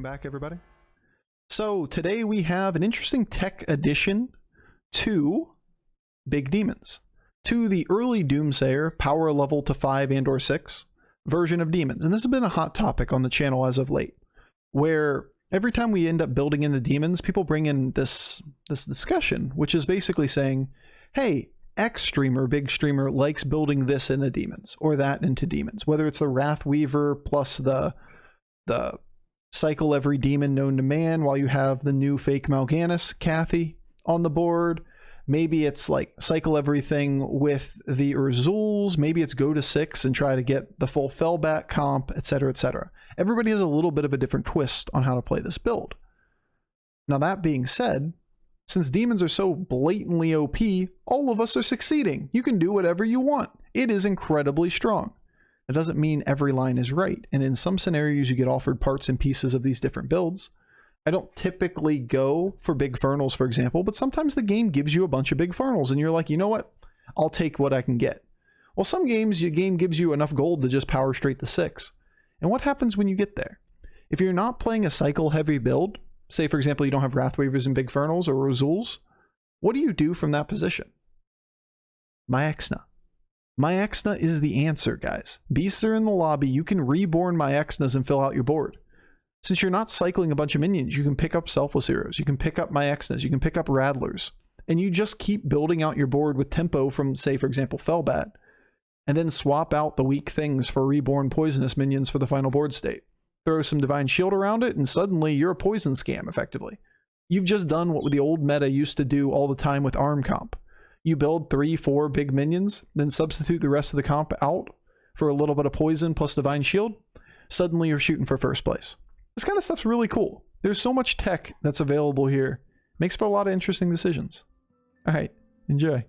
Welcome back, everybody. So today we have an interesting tech addition to Big Demons, to the early Doomsayer, power level to 5 and or 6 version of demons. And this has been a hot topic on the channel as of late, where every time we end up building in the demons, people bring in this discussion, which is basically saying, hey, X streamer, big streamer, likes building this into demons or that into demons, whether it's the Wrathweaver plus the cycle every demon known to man while you have the new fake Mal'Ganis Kathy on the board. Maybe it's like cycle everything with the Urzuls. Maybe it's go to 6 and try to get the full Firebat comp, etc., etc. Everybody has a little bit of a different twist on how to play this build. Now that being said, since demons are so blatantly OP, all of us are succeeding. You can do whatever you want. It is incredibly strong. It doesn't mean every line is right, and in some scenarios you get offered parts and pieces of these different builds. I don't typically go for big Fernals, for example, but sometimes the game gives you a bunch of big Fernals, and you're like, you know what? I'll take what I can get. Well, some games, your game gives you enough gold to just power straight to 6. And what happens when you get there? If you're not playing a cycle-heavy build, say, for example, you don't have Wrathweavers and big Fernals or Urzuls, what do you do from that position? Myexna. Myexna is the answer, guys. Beasts are in the lobby. You can reborn Myexnas and fill out your board. Since you're not cycling a bunch of minions, you can pick up Selfless Heroes, you can pick up Myexnas, you can pick up Rattlers, and you just keep building out your board with tempo from, say, for example, Firebat, and then swap out the weak things for reborn poisonous minions for the final board state. Throw some Divine Shield around it, and suddenly you're a poison scam, effectively. You've just done what the old meta used to do all the time with ARM comp. You build 3-4 big minions, then substitute the rest of the comp out for a little bit of poison plus Divine Shield. Suddenly you're shooting for first place. This kind of stuff's really cool. There's so much tech that's available here. Makes for a lot of interesting decisions. All right, enjoy.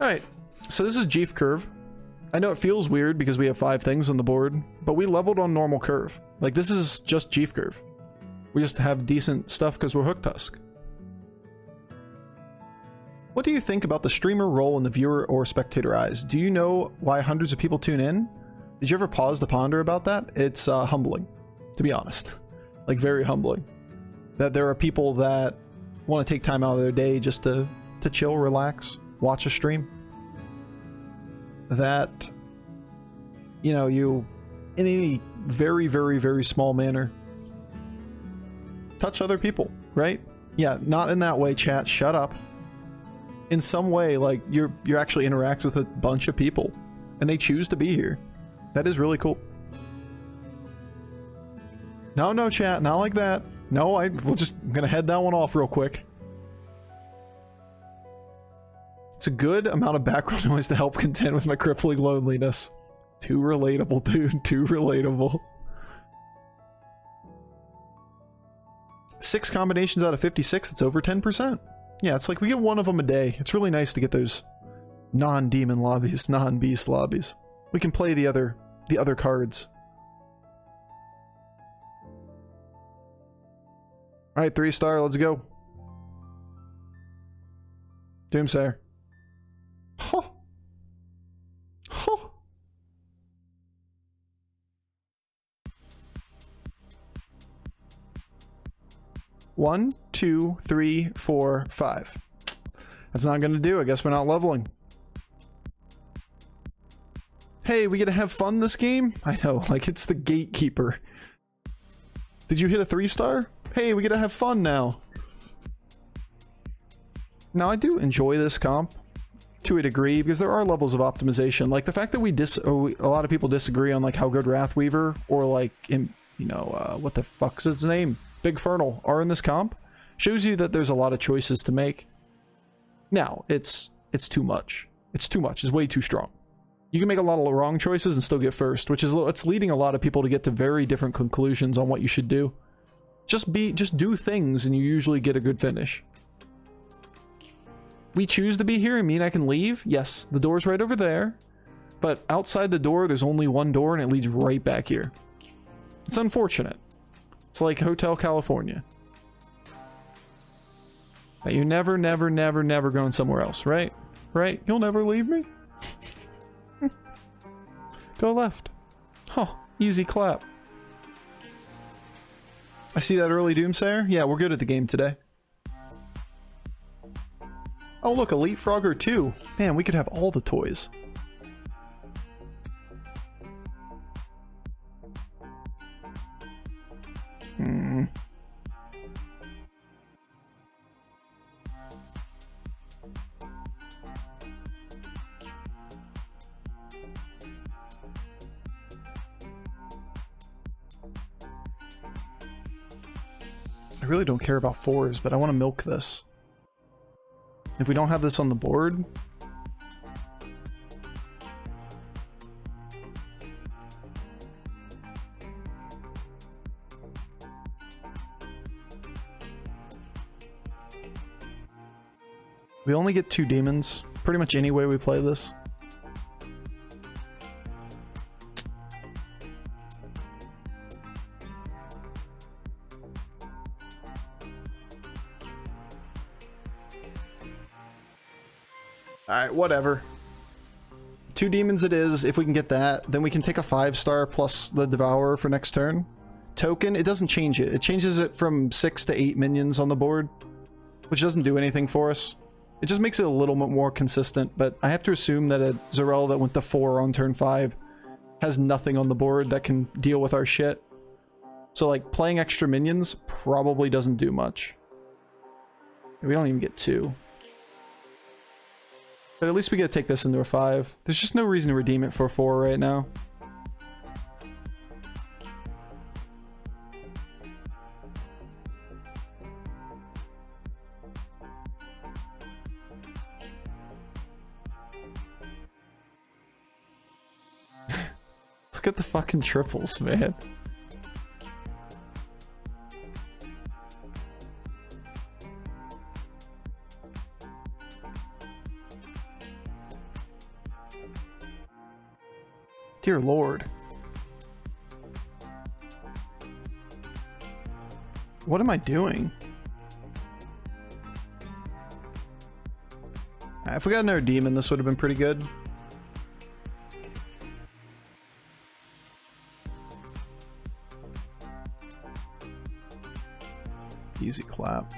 All right, so this is Jeef Curve. I know it feels weird because we have 5 things on the board, but we leveled on normal curve. Like, this is just Jeef Curve. We just have decent stuff because we're Hook Tusk. What do you think about the streamer role in the viewer or spectator eyes? Do you know why hundreds of people tune in? Did you ever pause to ponder about that? It's humbling, to be honest. Like, very humbling. That there are people that want to take time out of their day just to chill, relax, watch a stream. That, you know, you, in any very, very, very small manner, touch other people, right? Yeah, not in that way, chat, shut up. In some way, like, you actually interact with a bunch of people, and they choose to be here. That is really cool. No, chat, not like that. No, I'm gonna head that one off real quick. It's a good amount of background noise to help contend with my crippling loneliness. Too relatable, dude. Too relatable. 6 combinations out of 56. It's over 10%. Yeah, it's like we get one of them a day. It's really nice to get those non-demon lobbies, non-beast lobbies. We can play the other cards. All right, 3-star. Let's go. Doomsayer. Huh. Huh. One, 2, 3, 4, 5. That's not gonna do. I guess we're not leveling. Hey, we get to have fun this game? I know, like, it's the gatekeeper. Did you hit a 3-star? Hey, we get to have fun now. Now, I do enjoy this comp to a degree because there are levels of optimization. Like the fact that a lot of people disagree on like how good Wrathweaver or like, what the fuck's its name? Big Fernal are in this comp shows you that there's a lot of choices to make. Now, it's too much. It's too much. It's way too strong. You can make a lot of wrong choices and still get first, which is it's leading a lot of people to get to very different conclusions on what you should do. Just do things and you usually get a good finish. We choose to be here and mean I can leave? Yes, the door's right over there. But outside the door, there's only one door and it leads right back here. It's unfortunate. It's like Hotel California. That you're never going somewhere else, right? Right? You'll never leave me? Go left. Huh, easy clap. I see that early Doomsayer. Yeah, we're good at the game today. Oh look, Elite Frogger 2. Man, we could have all the toys. I really don't care about 4s, but I want to milk this. If we don't have this on the board... We only get 2 demons, pretty much any way we play this. Alright, whatever. 2 demons it is, if we can get that. Then we can take a 5-star plus the Devourer for next turn. Token, it doesn't change it. It changes it from 6 to 8 minions on the board, which doesn't do anything for us. It just makes it a little bit more consistent, but I have to assume that a Zarel that went to 4 on turn 5 has nothing on the board that can deal with our shit. So like, playing extra minions probably doesn't do much. We don't even get 2. But at least we get to take this into a 5. There's just no reason to redeem it for a 4 right now. Look at the fucking triples, man. Dear Lord. What am I doing? If we got another demon, this would have been pretty good. Easy clap.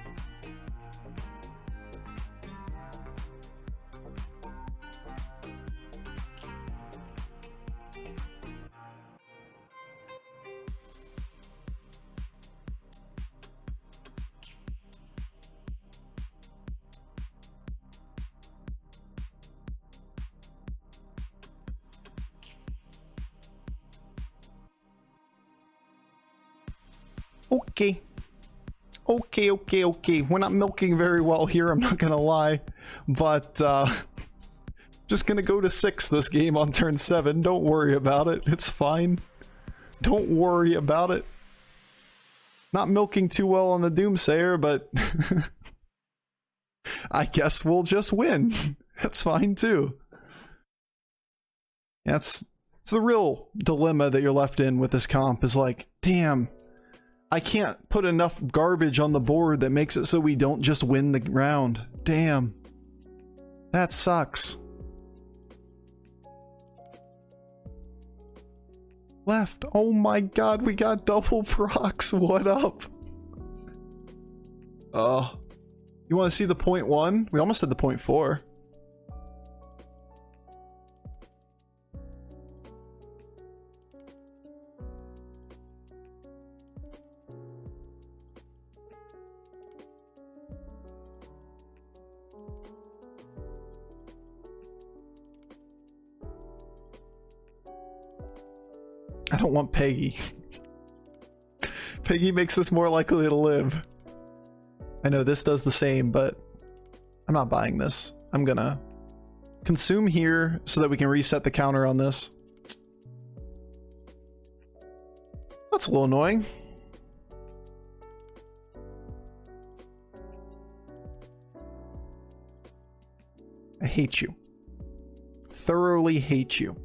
Okay. Okay. We're not milking very well here, I'm not gonna lie. But, just gonna go to 6 this game on turn 7. Don't worry about it. It's fine. Don't worry about it. Not milking too well on the Doomsayer, but... I guess we'll just win. That's fine, too. Yeah, it's the real dilemma that you're left in with this comp, is like, damn... I can't put enough garbage on the board that makes it so we don't just win the round. Damn. That sucks. Left. Oh my god, we got double procs. What up? Oh. You want to see the 0.1? We almost had the 0.4. I don't want Peggy. Peggy makes us more likely to live. I know this does the same, but I'm not buying this. I'm gonna consume here so that we can reset the counter on this. That's a little annoying. I hate you. Thoroughly hate you.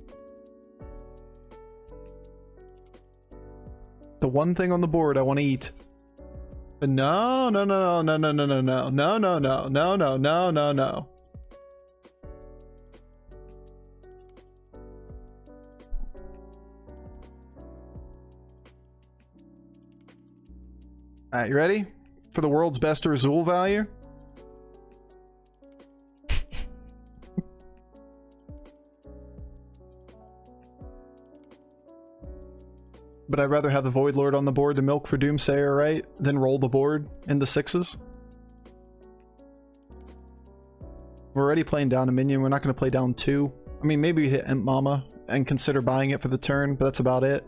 The one thing on the board I want to eat. But no. Alright, you ready? For the world's best Azul value? But I'd rather have the Void Lord on the board to milk for Doomsayer, right? Than roll the board into 6s. We're already playing down a minion. We're not going to play down 2. I mean, maybe we hit Imp Mama and consider buying it for the turn, but that's about it.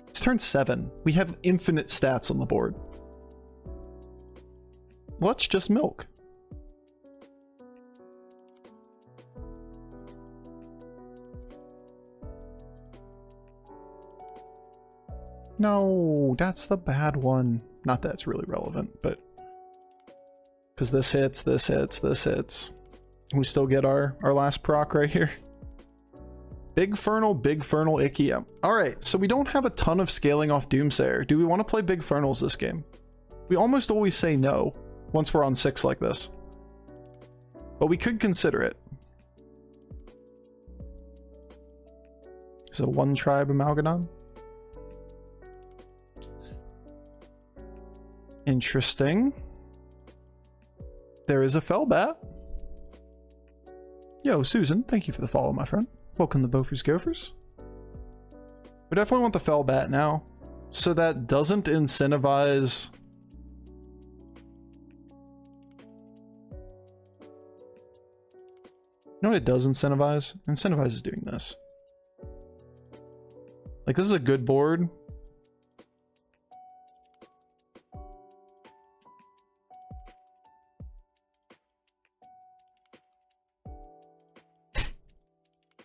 It's turn 7. We have infinite stats on the board. Let's just milk. No, that's the bad one. Not that it's really relevant, but because this hits, this hits, this hits. We still get our last proc right here. Big Fernal, Icky. Alright, so we don't have a ton of scaling off Doomsayer. Do we want to play Big Fernals this game? We almost always say no once we're on 6 like this. But we could consider it. So 1 tribe Amalgadon. Interesting. There is a Firebat. Yo, Susan, thank you for the follow, my friend. Welcome to Bofur's Gophers. We definitely want the Firebat now, so that doesn't incentivize... You know what it does incentivize? It incentivizes doing this. Like, this is a good board.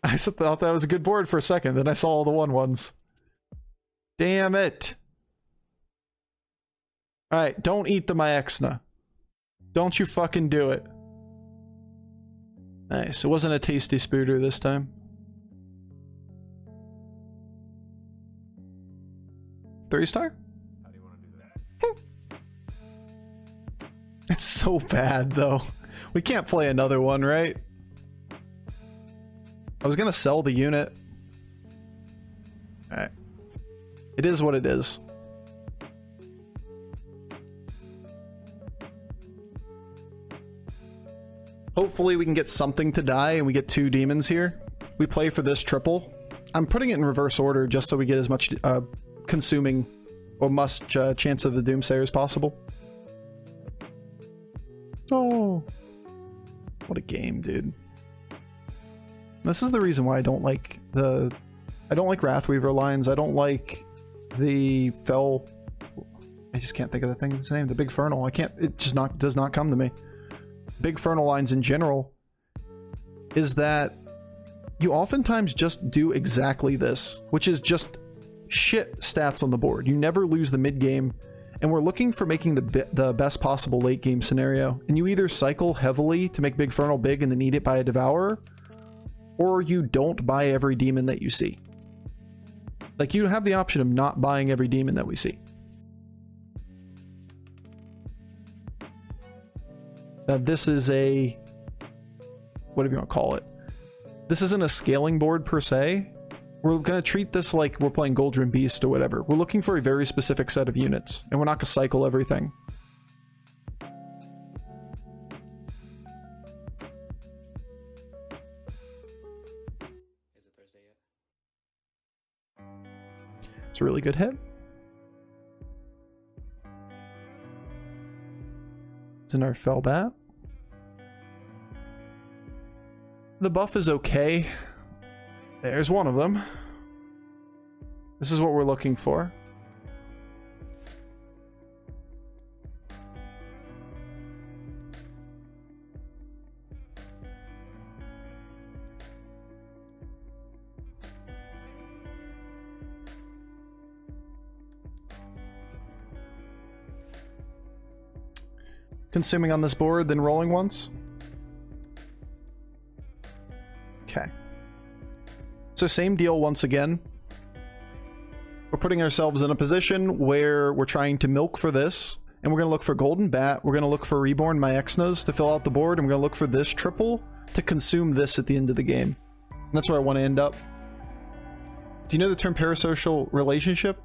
I thought that was a good board for a second, then I saw all the 1/1s. Damn it. Alright, don't eat the Myexna. Don't you fucking do it. Nice, it wasn't a tasty spooter this time. 3-star? How do you want to do that? It's so bad, though. We can't play another one, right? I was gonna sell the unit. Alright. It is what it is. Hopefully we can get something to die and we get 2 demons here. We play for this triple. I'm putting it in reverse order just so we get as much consuming or much chance of the Doomsayer as possible. Oh. What a game, dude. This is the reason why I don't like Wrathweaver lines. I don't like the Fell... I just can't think of the thing's name. The Big Fernal. I can't... It just does not come to me. Big Fernal lines in general is that you oftentimes just do exactly this, which is just shit stats on the board. You never lose the mid game, and we're looking for making the best possible late game scenario. And you either cycle heavily to make Big Fernal big and then eat it by a Devourer, or you don't buy every demon that you see. Like, you have the option of not buying every demon that we see. Now, this is a... whatever you want to call it. This isn't a scaling board per se. We're going to treat this like we're playing Goldrin Beast or whatever. We're looking for a very specific set of units, and we're not going to cycle everything. It's a really good hit. It's in our Firebat. The buff is okay. There's one of them. This is what we're looking for. Consuming on this board, then rolling once. Okay. So same deal once again. We're putting ourselves in a position where we're trying to milk for this, and we're going to look for Golden Bat, we're going to look for Reborn Myexnas to fill out the board, and we're going to look for this triple to consume this at the end of the game. And that's where I want to end up. Do you know the term parasocial relationship?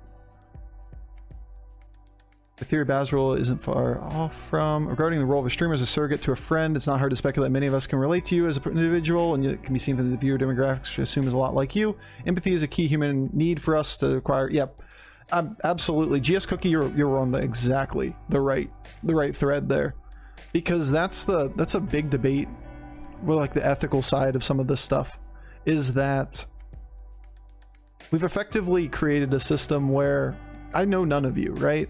The theory of Basrul isn't far off from. Regarding the role of a streamer as a surrogate to a friend, it's not hard to speculate many of us can relate to you as an individual, and it can be seen from the viewer demographics, which I assume is a lot like you. Empathy is a key human need for us to acquire. Yep, absolutely. GS Cookie, you're on exactly the right thread there, because that's a big debate with like the ethical side of some of this stuff, is that we've effectively created a system where I know none of you, right?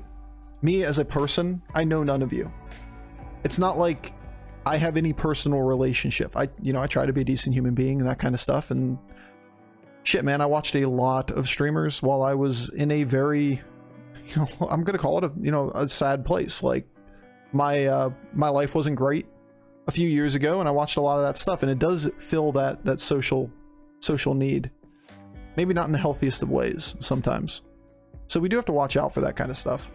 Me as a person, I know none of you. It's not like I have any personal relationship. I try to be a decent human being and that kind of stuff. And shit, man, I watched a lot of streamers while I was in a very, I'm gonna call it a sad place. Like my life wasn't great a few years ago, and I watched a lot of that stuff, and it does fill that social need. Maybe not in the healthiest of ways sometimes. So we do have to watch out for that kind of stuff.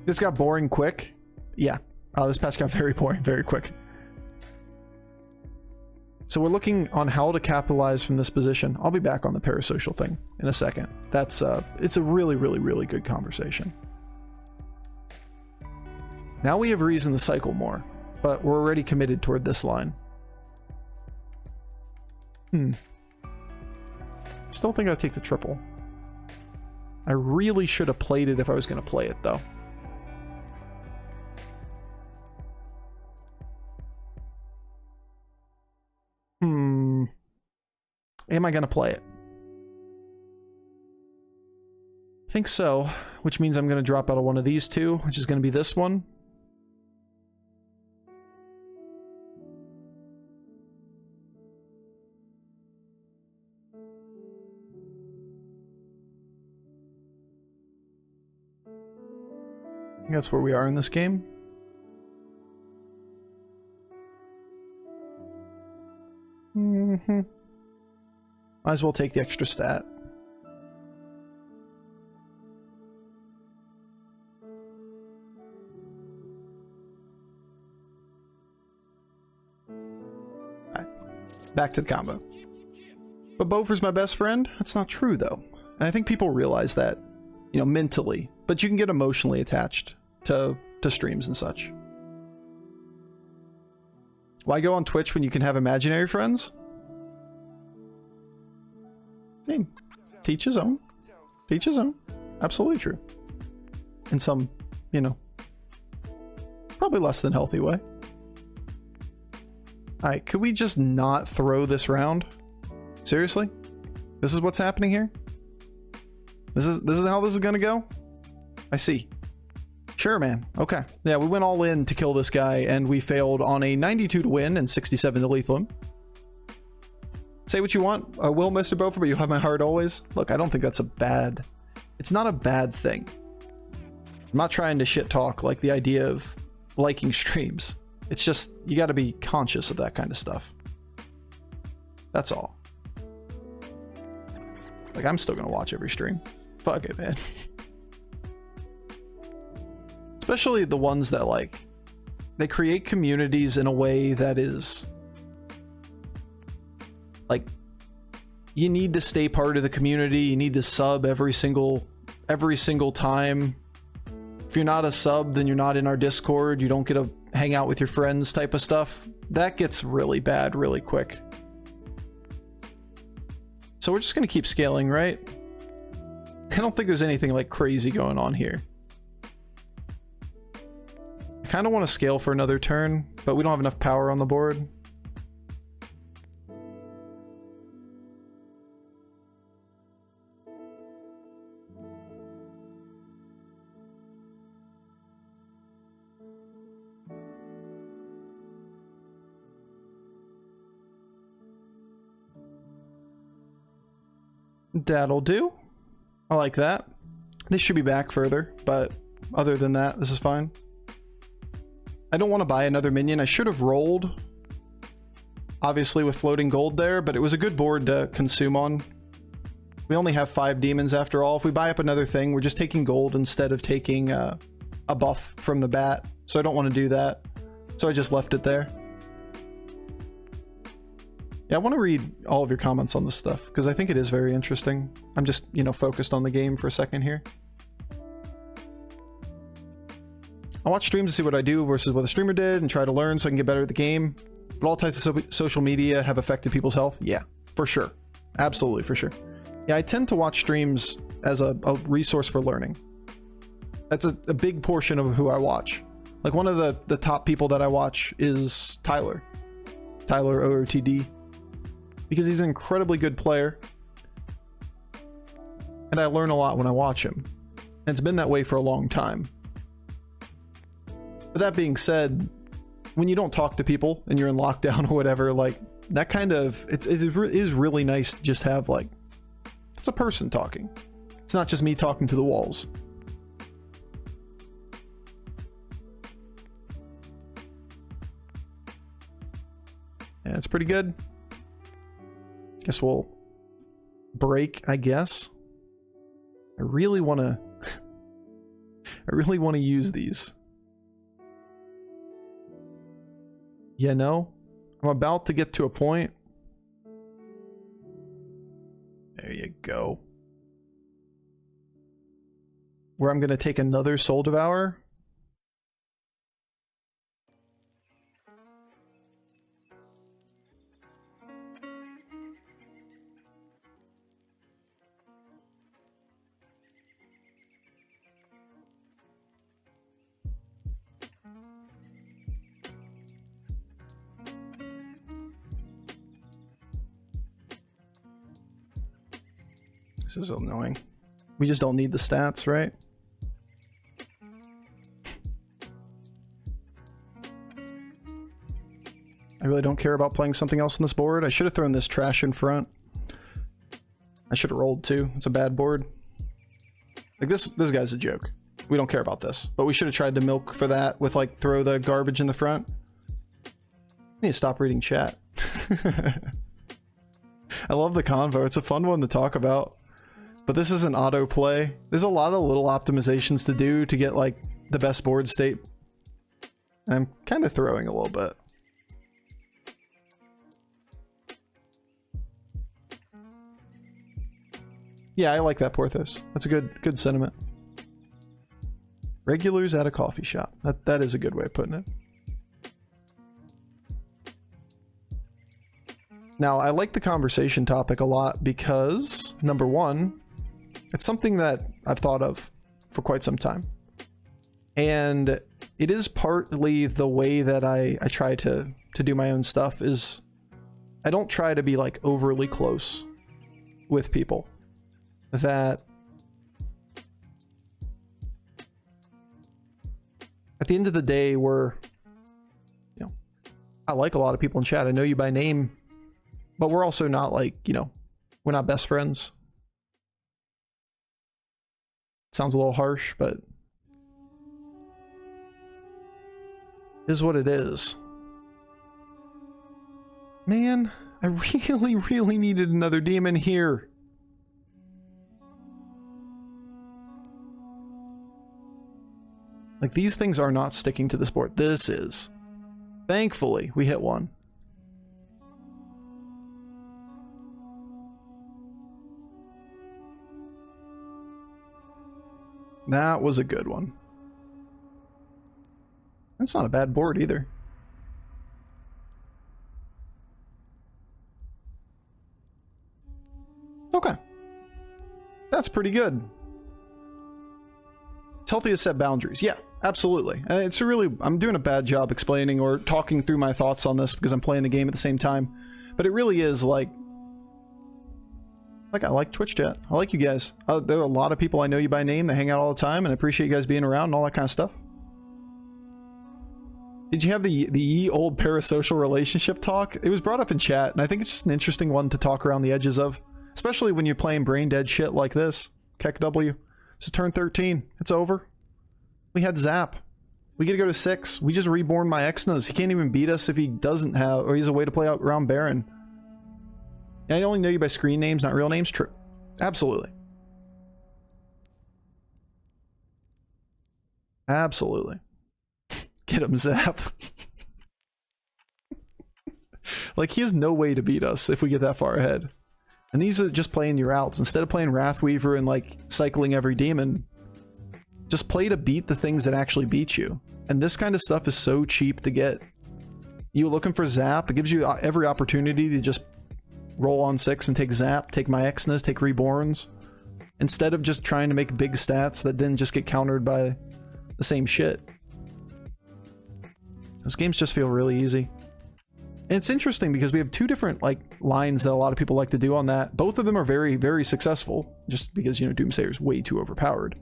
This got boring quick. Yeah. This patch got very boring very quick. So we're looking on how to capitalize from this position. I'll be back on the parasocial thing in a second. It's a really, really, really good conversation. Now we have reason to cycle more, but we're already committed toward this line. Still think I'd take the triple. I really should have played it if I was going to play it, though. Am I going to play it? I think so, which means I'm going to drop out of one of these two, which is going to be this one. I think that's where we are in this game. Might as well take the extra stat. Alright, back to the combo. But Bofur's my best friend? That's not true, though. And I think people realize that, mentally. But you can get emotionally attached to streams and such. Why go on Twitch when you can have imaginary friends? I mean, teach his own. Teach his own. Absolutely true. In some, probably less than healthy way. Alright, could we just not throw this round? Seriously? This is what's happening here? This is how this is gonna go? I see. Sure, man. Okay. Yeah, we went all in to kill this guy, and we failed on a 92 to win and 67 to lethal him. Say what you want. I will, Mr. Bofur, but you have my heart always. Look, I don't think that's a bad... It's not a bad thing. I'm not trying to shit talk like the idea of liking streams. It's just, you gotta be conscious of that kind of stuff. That's all. Like, I'm still gonna watch every stream. Fuck it, man. Especially the ones that, like, they create communities in a way that is... like, you need to stay part of the community. You need to sub every single time. If you're not a sub, then you're not in our Discord. You don't get to hang out with your friends type of stuff. That gets really bad really quick. So we're just going to keep scaling, right? I don't think there's anything like crazy going on here. I kind of want to scale for another turn, but we don't have enough power on the board. That'll do. I like that. This should be back further, but other than that, this is fine. I don't want to buy another minion. I should have rolled, obviously, with floating gold there, but it was a good board to consume on. We only have 5 demons after all. If we buy up another thing, we're just taking gold instead of taking a buff from the bat, so I don't want to do that. So I just left it there. Yeah, I want to read all of your comments on this stuff, because I think it is very interesting. I'm just, focused on the game for a second here. I watch streams to see what I do versus what the streamer did and try to learn so I can get better at the game. But all types of social media have affected people's health. Yeah, for sure. Absolutely, for sure. Yeah, I tend to watch streams as a resource for learning. That's a big portion of who I watch. Like one of the top people that I watch is Tyler OOTD, because he's an incredibly good player and I learn a lot when I watch him, and it's been that way for a long time. But that being said, when you don't talk to people and you're in lockdown or whatever, like that kind of it is really nice to just have like it's a person talking. It's not just me talking to the walls. Yeah, it's pretty good. Guess we'll break, I guess. I really want to use these. You know, I'm about to get to a point. There you go. Where I'm going to take another Soul Devour. This is annoying. We just don't need the stats, right? I really don't care about playing something else on this board. I should have thrown this trash in front. I should have rolled too. It's a bad board. Like this guy's a joke. We don't care about this, but we should have tried to milk for that with like throw the garbage in the front. I need to stop reading chat. I love the convo. It's a fun one to talk about. But this isn't auto play. There's a lot of little optimizations to do to get like the best board state. And I'm kind of throwing a little bit. Yeah, I like that, Porthos. That's a good sentiment. Regulars at a coffee shop. That is a good way of putting it. Now, I like the conversation topic a lot because, number one, it's something that I've thought of for quite some time. And it is partly the way that I try to do my own stuff is I don't try to be like overly close with people. That at the end of the day, we're, you know, I like a lot of people in chat. I know you by name, but we're also not like, you know, we're not best friends. Sounds a little harsh, but it is what it is. Man, I really needed another demon here. Like, these things are not sticking to this board. This is. Thankfully, we hit one. That was a good one. That's not a bad board either. Okay. That's pretty good. It's healthy to set boundaries. Yeah, absolutely. It's really, I'm doing a bad job explaining or talking through my thoughts on this because I'm playing the game at the same time. But it really is like I like Twitch chat. I like you guys. There are a lot of people I know you by name. They hang out all the time, and I appreciate you guys being around and all that kind of stuff. Did you have the ye old parasocial relationship talk? It was brought up in chat, and I think it's just an interesting one to talk around the edges of, especially when you're playing brain dead shit like this. Keck W. This is turn 13. It's over. We had Zap. We get to go to 6. We just reborn my Exnas. He can't even beat us if he doesn't have, or he's a way to play out around Baron. I only know you by screen names, not real names. True. Absolutely. Absolutely. Get him, Zap. Like, he has no way to beat us if we get that far ahead. And these are just playing your outs. Instead of playing Wrathweaver and, like, cycling every demon, just play to beat the things that actually beat you. And this kind of stuff is so cheap to get. You looking for Zap, it gives you every opportunity to just roll on 6 and take Zap, take my Exnas, take Reborns, instead of just trying to make big stats that then just get countered by the same shit. Those games just feel really easy. And it's interesting because we have two different like lines that a lot of people like to do on that. Both of them are very, very successful, just because, you know, Doomsayer is way too overpowered.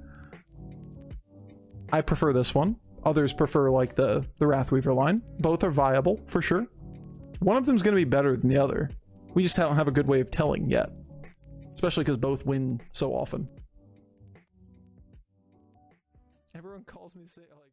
I prefer this one. Others prefer like the Wrathweaver line. Both are viable for sure. One of them is going to be better than the other. We just don't have a good way of telling yet, especially because both win so often. Everyone calls me say like.